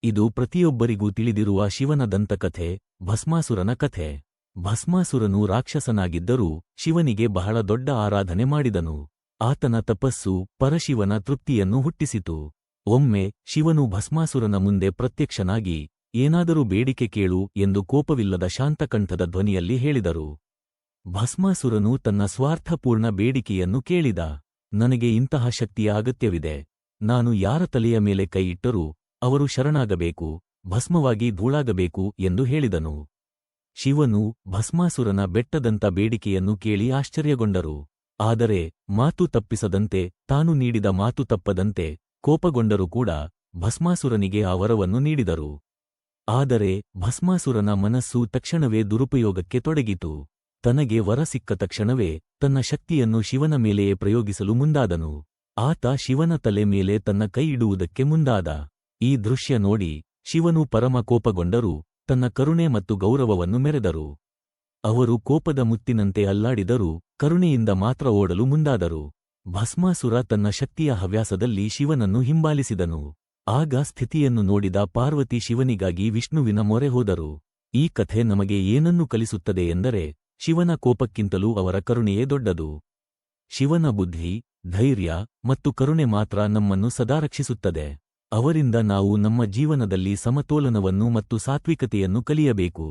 ಇದು ಪ್ರತಿಯೊಬ್ಬರಿಗೂ ತಿಳಿದಿರುವ ಶಿವನ ದಂತಕಥೆ, ಭಸ್ಮಾಸುರನ ಕಥೆ. ಭಸ್ಮಾಸುರನು ರಾಕ್ಷಸನಾಗಿದ್ದರೂ ಶಿವನಿಗೆ ಬಹಳ ದೊಡ್ಡ ಆರಾಧನೆ ಮಾಡಿದನು. ಆತನ ತಪಸ್ಸು ಪರಶಿವನ ತೃಪ್ತಿಯನ್ನು ಹುಟ್ಟಿಸಿತು. ಒಮ್ಮೆ ಶಿವನು ಭಸ್ಮಾಸುರನ ಮುಂದೆ ಪ್ರತ್ಯಕ್ಷನಾಗಿ, ಏನಾದರೂ ಬೇಡಿಕೆ ಕೇಳು ಎಂದು ಕೋಪವಿಲ್ಲದ ಶಾಂತಕಂಠದ ಧ್ವನಿಯಲ್ಲಿ ಹೇಳಿದರು. ಭಸ್ಮಾಸುರನು ತನ್ನ ಸ್ವಾರ್ಥಪೂರ್ಣ ಬೇಡಿಕೆಯನ್ನು ಕೇಳಿದ. ನನಗೆ ಇಂತಹ ಶಕ್ತಿಯ ಅಗತ್ಯವಿದೆ. ನಾನು ಯಾರ ತಲೆಯ ಮೇಲೆ ಕೈಯಿಟ್ಟರೂ ಅವರು ಶರಣಾಗಬೇಕು, ಭಸ್ಮವಾಗಿ ಧೂಳಾಗಬೇಕು ಎಂದು ಹೇಳಿದನು. ಶಿವನು ಭಸ್ಮಾಸುರನ ಬೆಟ್ಟದಂತ ಬೇಡಿಕೆಯನ್ನು ಕೇಳಿ ಆಶ್ಚರ್ಯಗೊಂಡರು. ಆದರೆ ಮಾತು ತಪ್ಪಿಸದಂತೆ, ತಾನು ನೀಡಿದ ಮಾತು ತಪ್ಪದಂತೆ ಕೋಪಗೊಂಡರೂ ಕೂಡ ಭಸ್ಮಾಸುರನಿಗೆ ಆ ವರವನ್ನು ನೀಡಿದರು. ಆದರೆ ಭಸ್ಮಾಸುರನ ಮನಸ್ಸು ತಕ್ಷಣವೇ ದುರುಪಯೋಗಕ್ಕೆ ತೊಡಗಿತು. ತನಗೆ ವರ ಸಿಕ್ಕ ತಕ್ಷಣವೇ ತನ್ನ ಶಕ್ತಿಯನ್ನು ಶಿವನ ಮೇಲೆಯೇ ಪ್ರಯೋಗಿಸಲು ಮುಂದಾದನು. ಆತ ಶಿವನ ತಲೆ ಮೇಲೆ ತನ್ನ ಕೈ ಇಡುವುದಕ್ಕೆ ಮುಂದಾದ. ಈ ದೃಶ್ಯ ನೋಡಿ ಶಿವನು ಪರಮ ಕೋಪಗೊಂಡರೂ ತನ್ನ ಕರುಣೆ ಮತ್ತು ಗೌರವವನ್ನು ಮೆರೆದರು. ಅವರು ಕೋಪದ ಮುತ್ತಿನಂತೆ ಅಲ್ಲಾಡಿದರೂ ಕರುಣೆಯಿಂದ ಮಾತ್ರ ಓಡಲು ಮುಂದಾದರು. ಭಸ್ಮಾಸುರ ತನ್ನ ಶಕ್ತಿಯ ಹವ್ಯಾಸದಲ್ಲಿ ಶಿವನನ್ನು ಹಿಂಬಾಲಿಸಿದನು. ಆಗ ಸ್ಥಿತಿಯನ್ನು ನೋಡಿದ ಪಾರ್ವತಿ ಶಿವನಿಗಾಗಿ ವಿಷ್ಣುವಿನ ಮೊರೆ ಹೋದರು. ಈ ಕಥೆ ನಮಗೆ ಏನನ್ನು ಕಲಿಸುತ್ತದೆ ಎಂದರೆ, ಶಿವನ ಕೋಪಕ್ಕಿಂತಲೂ ಅವರ ಕರುಣೆಯೇ ದೊಡ್ಡದು. ಶಿವನ ಬುದ್ಧಿ, ಧೈರ್ಯ ಮತ್ತು ಕರುಣೆ ಮಾತ್ರ ನಮ್ಮನ್ನು ಸದಾ ರಕ್ಷಿಸುತ್ತದೆ. ಅವರಿಂದ ನಾವು ನಮ್ಮ ಜೀವನದಲ್ಲಿ ಸಮತೋಲನವನ್ನು ಮತ್ತು ಸಾತ್ವಿಕತೆಯನ್ನು ಕಲಿಯಬೇಕು.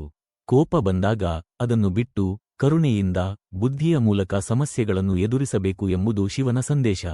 ಕೋಪ ಬಂದಾಗ ಅದನ್ನು ಬಿಟ್ಟು ಕರುಣೆಯಿಂದ, ಬುದ್ಧಿಯ ಮೂಲಕ ಸಮಸ್ಯೆಗಳನ್ನು ಎದುರಿಸಬೇಕು ಎಂಬುದು ಶಿವನ ಸಂದೇಶ.